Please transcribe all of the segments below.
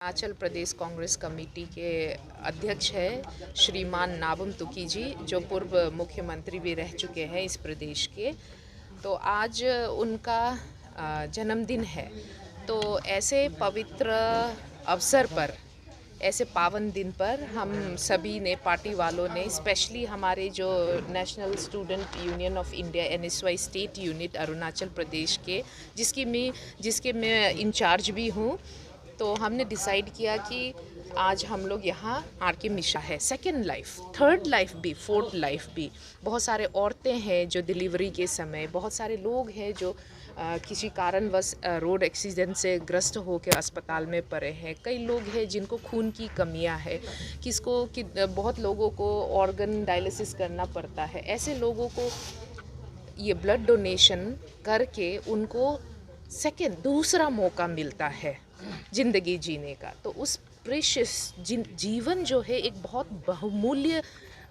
Arunachal Pradesh Congress committee के अध्यक्ष है श्रीमान नाबम तुकी जी, जो पूर्व मुख्यमंत्री भी रह चुके हैं इस प्रदेश के। तो आज उनका जन्मदिन है। तो ऐसे पवित्र अवसर पर, ऐसे पावन दिन पर हम सभी ने, पार्टी वालों ने, स्पेशली हमारे जो national student union of India NSY state unit Arunachal Pradesh के, जिसके मैं इंचार्ज भी हूँ, तो हमने डिसाइड किया कि आज हम लोग यहाँ RK मिश्रा है, सेकेंड लाइफ, थर्ड लाइफ भी, फोर्थ लाइफ भी। बहुत सारे औरतें हैं जो डिलीवरी के समय, बहुत सारे लोग हैं जो किसी कारणवश रोड एक्सीडेंट से ग्रस्त होकर अस्पताल में पड़े हैं। कई लोग हैं जिनको खून की कमियां है, बहुत लोगों को ऑर्गन डायलिसिस करना पड़ता है। ऐसे लोगों को ये ब्लड डोनेशन करके उनको दूसरा मौका मिलता है ज़िंदगी जीने का। तो उस प्रेशियस जीवन जो है एक बहुत बहुमूल्य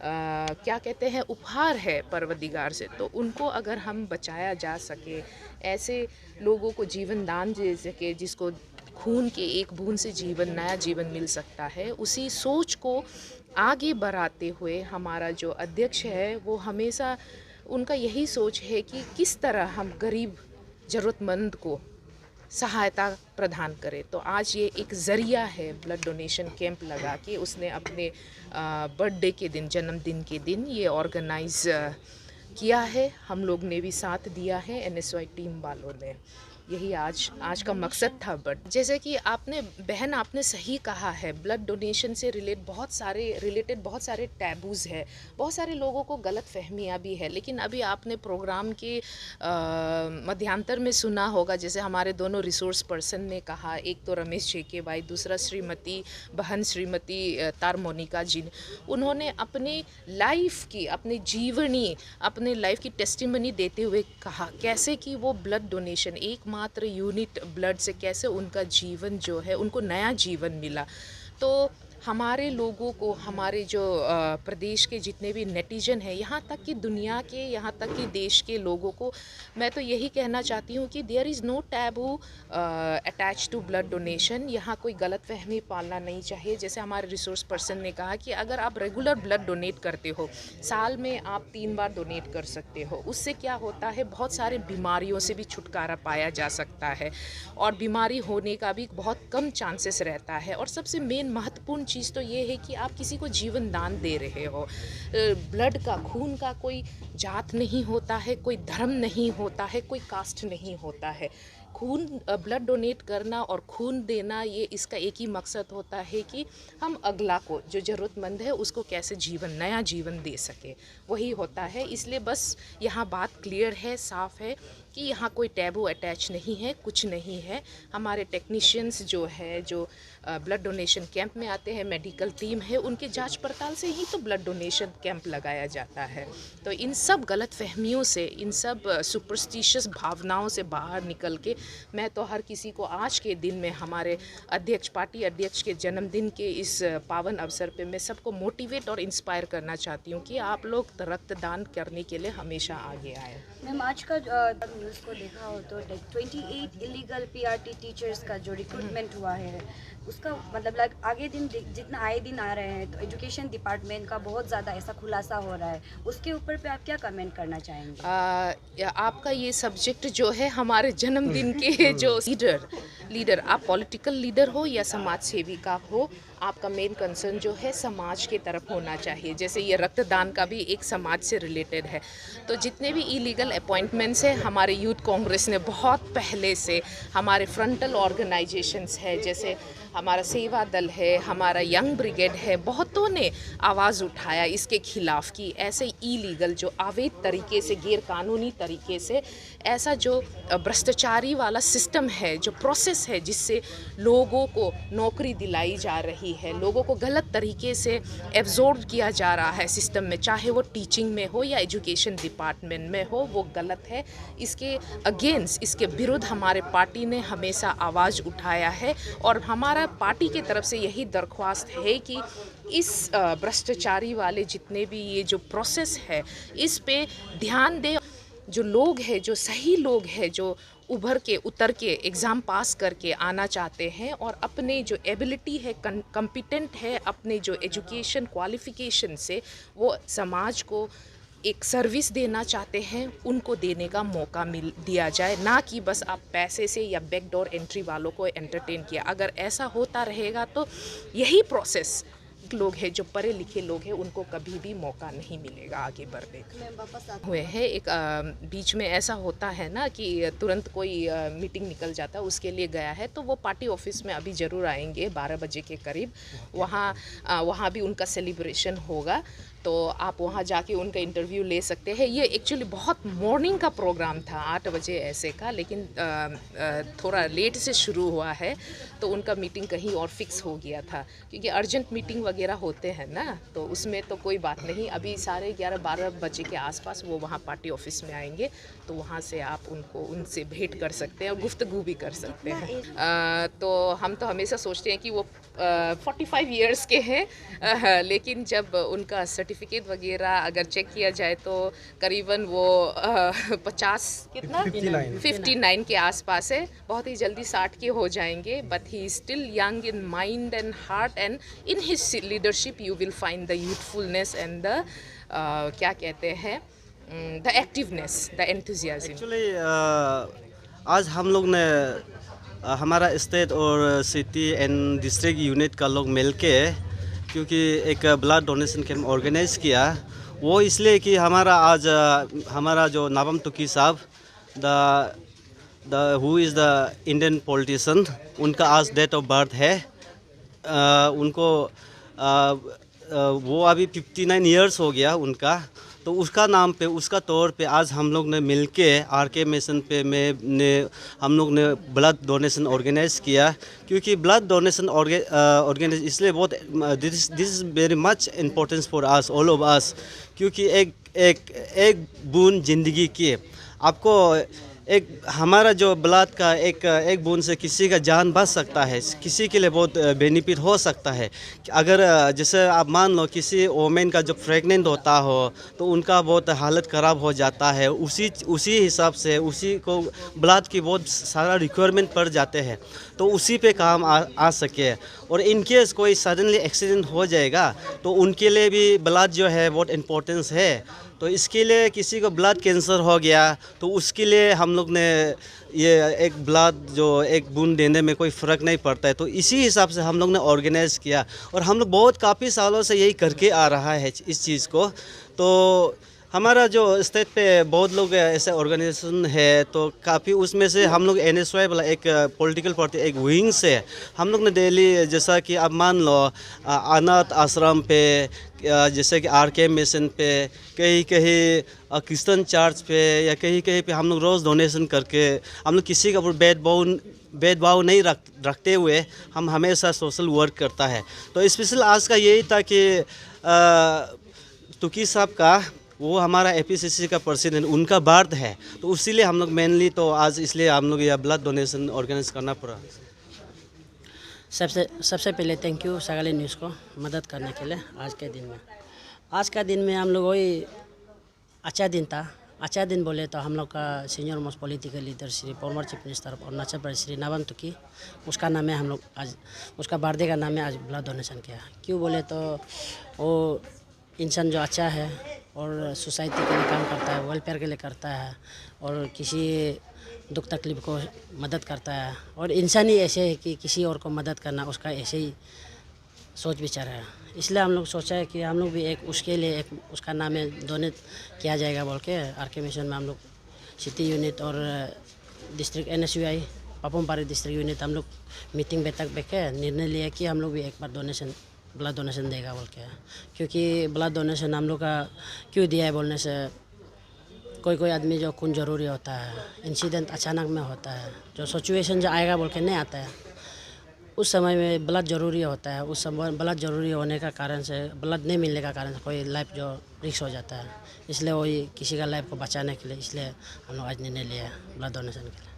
क्या कहते हैं, उपहार है परवरदिगार से। तो उनको अगर हम बचाया जा सके, ऐसे लोगों को जीवन दान दे सके, जिसको खून के एक बूंद से नया जीवन मिल सकता है, उसी सोच को आगे बढ़ाते हुए हमारा जो अध्यक्ष है वो हमेशा उनका यही सोच है कि किस तरह हम गरीब ज़रूरतमंद को सहायता प्रदान करें। तो आज ये एक ज़रिया है, ब्लड डोनेशन कैंप लगा के उसने अपने बर्थडे के दिन, जन्मदिन के दिन ये ऑर्गेनाइज़ किया है। हम लोग ने भी साथ दिया है, NSY टीम वालों ने। यही आज का मकसद था। बट जैसे कि आपने सही कहा है, ब्लड डोनेशन से रिलेटेड बहुत सारे टैबूज़ है, बहुत सारे लोगों को गलत फहमियाँ भी है। लेकिन अभी आपने प्रोग्राम के मध्यांतर में सुना होगा, जैसे हमारे दोनों रिसोर्स पर्सन ने कहा, एक तो रमेश JK भाई, दूसरा श्रीमती तार मोनिका जी, उन्होंने अपनी लाइफ की, अपने लाइफ की टेस्टिमनी देते हुए कहा कैसे कि वो ब्लड डोनेशन, एकमात्र यूनिट ब्लड से कैसे उनका जीवन जो है, उनको नया जीवन मिला। तो हमारे लोगों को, हमारे जो प्रदेश के जितने भी नेटिजन हैं, यहाँ तक कि दुनिया के, यहाँ तक कि देश के लोगों को मैं तो यही कहना चाहती हूँ कि there is no taboo attach to blood donation. यहाँ कोई गलत फहमी पालना नहीं चाहिए। जैसे हमारे रिसोर्स पर्सन ने कहा कि अगर आप रेगुलर ब्लड डोनेट करते हो, साल में आप 3 बार डोनेट कर सकते हो, उससे क्या होता है, बहुत सारे बीमारियों से भी छुटकारा पाया जा सकता है और बीमारी होने का भी बहुत कम चांसेस रहता है। और सबसे मेन महत्वपूर्ण चीज़ तो ये है कि आप किसी को जीवन दान दे रहे हो। ब्लड का, खून का कोई जात नहीं होता है, कोई धर्म नहीं होता है, कोई कास्ट नहीं होता है। ब्लड डोनेट करना और खून देना, ये इसका एक ही मकसद होता है कि हम अगला को, जो ज़रूरतमंद है, उसको कैसे नया जीवन दे सके, वही होता है। इसलिए बस यहाँ बात क्लियर है, साफ़ है कि यहाँ कोई टैबू अटैच नहीं है, कुछ नहीं है। हमारे टेक्नीशियंस जो ब्लड डोनेशन कैंप में आते हैं, मेडिकल टीम है, उनके जांच पड़ताल से ही तो ब्लड डोनेशन कैंप लगाया जाता है। तो इन सब गलत फहमियों से, इन सब सुपरस्टिशियस भावनाओं से बाहर निकल के मैं तो हर किसी को आज के दिन में, हमारे पार्टी अध्यक्ष के जन्मदिन के इस पावन अवसर पे, मैं सबको मोटिवेट और इंस्पायर करना चाहती हूँ कि आप लोग रक्तदान करने के लिए हमेशा आगे आए। मैम, आज का न्यूज़ को देखा हो तो 28 इलीगल PRT टीचर्स का जो रिक्रूटमेंट हुआ है, उसका मतलब आगे दिन जितना आए दिन आ रहे हैं, तो एजुकेशन डिपार्टमेंट का बहुत ज़्यादा ऐसा खुलासा हो रहा है, उसके ऊपर पे आप क्या कमेंट करना चाहेंगे? आपका ये सब्जेक्ट जो है, हमारे जन्मदिन के जो लीडर, आप पॉलिटिकल लीडर हो या समाज सेविका हो, आपका मेन कंसर्न जो है समाज के तरफ होना चाहिए। जैसे ये रक्तदान का भी एक समाज से रिलेटेड है। तो जितने भी इलीगल अपॉइंटमेंट्स हैं, हमारे यूथ कांग्रेस ने बहुत पहले से, हमारे फ्रंटल ऑर्गेनाइजेशंस है, जैसे हमारा सेवा दल है, हमारा यंग ब्रिगेड है, बहुतों ने आवाज़ उठाया इसके खिलाफ कि ऐसे इलीगल, जो अवैध तरीके से, गैर कानूनी तरीके से, ऐसा जो भ्रष्टाचारी वाला सिस्टम है, जो प्रोसेस है, जिससे लोगों को नौकरी दिलाई जा रही है, लोगों को गलत तरीके से एब्जॉर्ब किया जा रहा है सिस्टम में, चाहे वो टीचिंग में हो या एजुकेशन डिपार्टमेंट में हो, वो गलत है। इसके अगेंस्ट, इसके विरुद्ध हमारे पार्टी ने हमेशा आवाज़ उठाया है और हमारा पार्टी के तरफ से यही दरख्वास्त है कि इस भ्रष्टाचारी वाले जितने भी ये जो प्रोसेस है, इस पे ध्यान दें। जो लोग हैं, जो सही लोग हैं, जो उभर के उतर के एग्ज़ाम पास करके आना चाहते हैं और अपने जो एबिलिटी है, कॉम्पिटेंट है, अपने जो एजुकेशन क्वालिफ़िकेशन से वो समाज को एक सर्विस देना चाहते हैं, उनको देने का मौका दिया जाए, ना कि बस आप पैसे से या बैकडोर एंट्री वालों को एंटरटेन किया। अगर ऐसा होता रहेगा तो यही प्रोसेस लोग हैं जो पढ़े लिखे लोग हैं उनको कभी भी मौका नहीं मिलेगा आगे बढ़ने का। हुए हैं एक बीच में ऐसा होता है ना कि तुरंत कोई मीटिंग निकल जाता है, उसके लिए गया है तो वो पार्टी ऑफिस में अभी ज़रूर आएंगे 12 बजे के करीब। वहाँ भी उनका सेलिब्रेशन होगा, तो आप वहाँ जाके उनका इंटरव्यू ले सकते हैं। ये एक्चुअली बहुत मॉर्निंग का प्रोग्राम था, 8 बजे ऐसे का, लेकिन थोड़ा लेट से शुरू हुआ है तो उनका मीटिंग कहीं और फिक्स हो गया था, क्योंकि अर्जेंट मीटिंग वगैरह होते हैं ना, तो उसमें तो कोई बात नहीं। अभी 11:30-12 बजे के आसपास वो वहाँ पार्टी ऑफिस में आएंगे, तो वहाँ से आप उनसे भेंट कर सकते हैं और गुफ्तगू भी कर सकते हैं। तो हम तो हमेशा सोचते हैं कि वो 45 इयर्स के हैं, लेकिन जब उनका सर्टिफिकेट वगैरह अगर चेक किया जाए तो करीबन वो 59 के आसपास है। बहुत ही जल्दी 60 के हो जाएंगे, but he is still young in mind and heart, and in his leadership you will find the youthfulness and the क्या कहते हैं, the activeness, the enthusiasm. Actually आज हम लोग ने हमारा स्टेट और सिटी एंड डिस्ट्रिक्ट यूनिट का लोग मिलके क्योंकि एक ब्लड डोनेशन कैंप ऑर्गेनाइज किया, वो इसलिए कि हमारा जो नाबम तुकी साहब who is the Indian politician, उनका आज डेट ऑफ बर्थ है। उनको वो अभी 59 इयर्स हो गया उनका, तो उसका नाम पे, उसका तौर पे आज हम लोग ने मिलके आरके मिशन पे हम लोग ने ब्लड डोनेशन ऑर्गेनाइज किया। क्योंकि ब्लड डोनेशन ऑर्गेनाइज इसलिए बहुत this is very much importance for us, all of us, क्योंकि एक बूंद ज़िंदगी की आपको हमारा जो ब्लड का एक बूंद से किसी का जान बच सकता है, किसी के लिए बहुत बेनिफिट हो सकता है। अगर जैसे आप मान लो किसी वोमेन का जब प्रेग्नेंट होता हो तो उनका बहुत हालत ख़राब हो जाता है, उसी हिसाब से उसी को ब्लड की बहुत सारा रिक्वायरमेंट पड़ जाते हैं, तो उसी पे काम आ सके। और इन केस कोई सडनली एक्सीडेंट हो जाएगा तो उनके लिए भी ब्लड जो है बहुत इम्पोर्टेंस है। तो इसके लिए किसी को ब्लड कैंसर हो गया तो उसके लिए हम लोग ने ये एक ब्लड जो एक बूंद देने में कोई फ़र्क नहीं पड़ता है, तो इसी हिसाब से हम लोग ने ऑर्गेनाइज़ किया। और हम लोग काफ़ी सालों से यही करके आ रहा है इस चीज़ को। तो हमारा जो स्टेट पे बहुत लोग ऐसे ऑर्गेनाइजेशन है, तो काफ़ी उसमें से हम लोग NSY वाला एक पॉलिटिकल पार्टी एक विंग से हम लोग ने डेली, जैसा कि आप मान लो अनाथ आश्रम पे, जैसे कि आरके मिशन पे, कहीं क्रिश्चियन चर्च पे या कहीं पे हम लोग रोज़ डोनेशन करके हम लोग किसी का भेदभाव नहीं रखते हुए हम हमेशा सोशल वर्क करता है। तो स्पेशल आज का यही था कि तुकी साहब का वो हमारा APCC का प्रेसिडेंट, उनका बर्थ है, तो इसीलिए हम लोग मेनली तो आज इसलिए हम लोग यह ब्लड डोनेशन ऑर्गेनाइज करना पड़ा। सबसे पहले थैंक यू सगाली न्यूज़ को मदद करने के लिए आज का दिन में हम लोग वही अच्छा दिन था। अच्छा दिन बोले तो हम लोग का senior most political leader Shri former chief minister Arunachal Pradesh Shri Nabam Tuki, उसका नाम है, हम लोग आज उसका बर्थडे का नाम है, आज ब्लड डोनेशन किया। क्यों बोले तो वो इंसान जो अच्छा है और सोसाइटी के लिए काम करता है, वेलफेयर के लिए करता है और किसी दुख तकलीफ को मदद करता है, और इंसान ही ऐसे है कि किसी और को मदद करना उसका ऐसे ही सोच विचार है। इसलिए हम लोग सोचा है कि हम लोग भी एक उसके लिए एक उसका नाम है डोनेट किया जाएगा बोल के आरके मिशन में हम लोग सिटी यूनिट और district NSY Papum Pare district unit हम लोग मीटिंग बैठ के निर्णय लिया कि हम लोग भी एक बार ब्लड डोनेशन देगा बोल के। क्योंकि ब्लड डोनेशन हम लोग का क्यों दिया है बोलने से, कोई आदमी जो खून ज़रूरी होता है, इंसिडेंट अचानक में होता है, जो सिचुएशन जो आएगा बोल के नहीं आता है, उस समय में ब्लड ज़रूरी होता है। उस समय ब्लड ज़रूरी होने का कारण से, ब्लड नहीं मिलने का कारण से कोई लाइफ जो रिस्क हो जाता है, इसलिए वही किसी का लाइफ को बचाने के लिए इसलिए हम लोग आज निर्णय लिया है ब्लड डोनेशन के लिए।